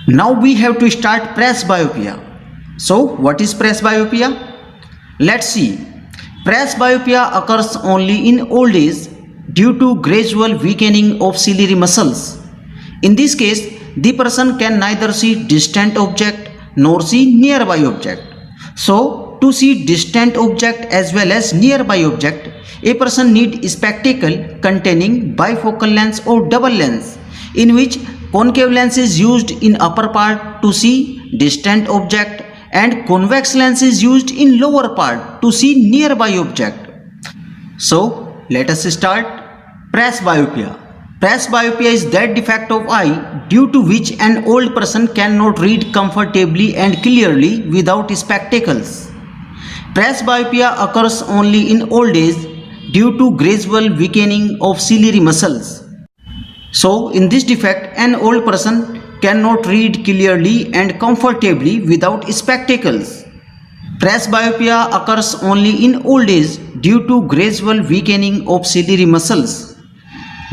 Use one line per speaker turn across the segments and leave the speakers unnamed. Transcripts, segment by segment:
Now we have to start presbyopia. So what is presbyopia? Let's see. Presbyopia occurs only in old age due to gradual weakening of ciliary muscles. In this case, the person can neither see distant object nor see nearby object. So to see distant object as well as nearby object, a person need spectacle containing bifocal lens or double lens, in which concave lens is used in upper part to see distant object and convex lens is used in lower part to see nearby object. So let us start. Presbyopia. Presbyopia is that defect of eye due to which an old person cannot read comfortably and clearly without spectacles. Presbyopia occurs only in old age due to gradual weakening of ciliary muscles. So in this defect, an old person cannot read clearly and comfortably without spectacles. Presbyopia occurs only in old age due to gradual weakening of ciliary muscles.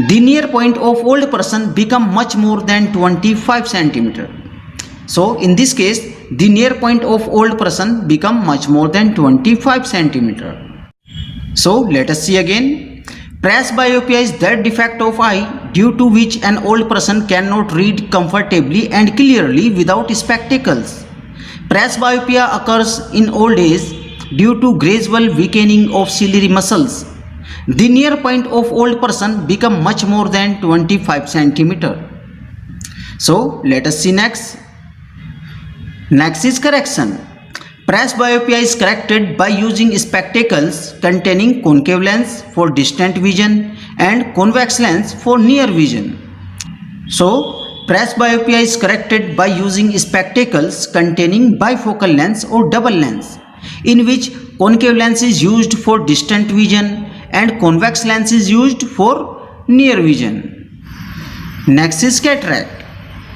The near point of old person become much more than 25 cm. So in this case, the near point of old person become much more than 25 cm. So let us see again. Presbyopia is that defect of eye due to which an old person cannot read comfortably and clearly without spectacles. Presbyopia occurs in old age due to gradual weakening of ciliary muscles. The near point of old person become much more than 25 cm. So let us see next. Next is correction. Presbyopia is corrected by using spectacles containing concave lens for distant vision and convex lens for near vision. So presbyopia is corrected by using spectacles containing bifocal lens or double lens, in which concave lens is used for distant vision and convex lens is used for near vision. Next is cataract.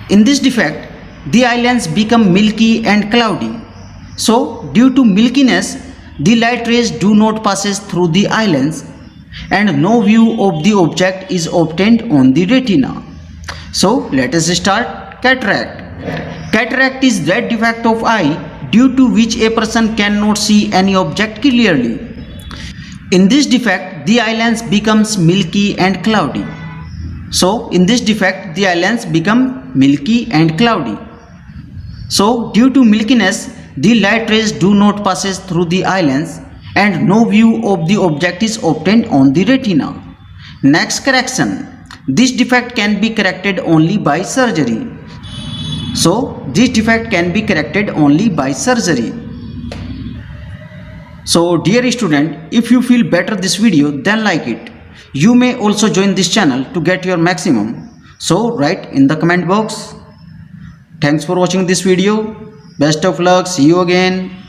In this defect, the eye lens become milky and cloudy. So due to milkiness, the light rays do not passes through the eye lens and no view of the object is obtained on the retina. So let us start. Cataract. Cataract is that defect of eye due to which a person cannot see any object clearly. In this defect, the eye lens becomes milky and cloudy. So in this defect, the eye lens become milky and cloudy. So due to milkiness, the light rays do not passes through the eye lens and no view of the object is obtained on the retina. Next, correction. This defect can be corrected only by surgery. So this defect can be corrected only by surgery. So dear student, if you feel better this video, then like it. You may also join this channel to get your maximum. So write in the comment box. Thanks for watching this video. Best of luck. See you again.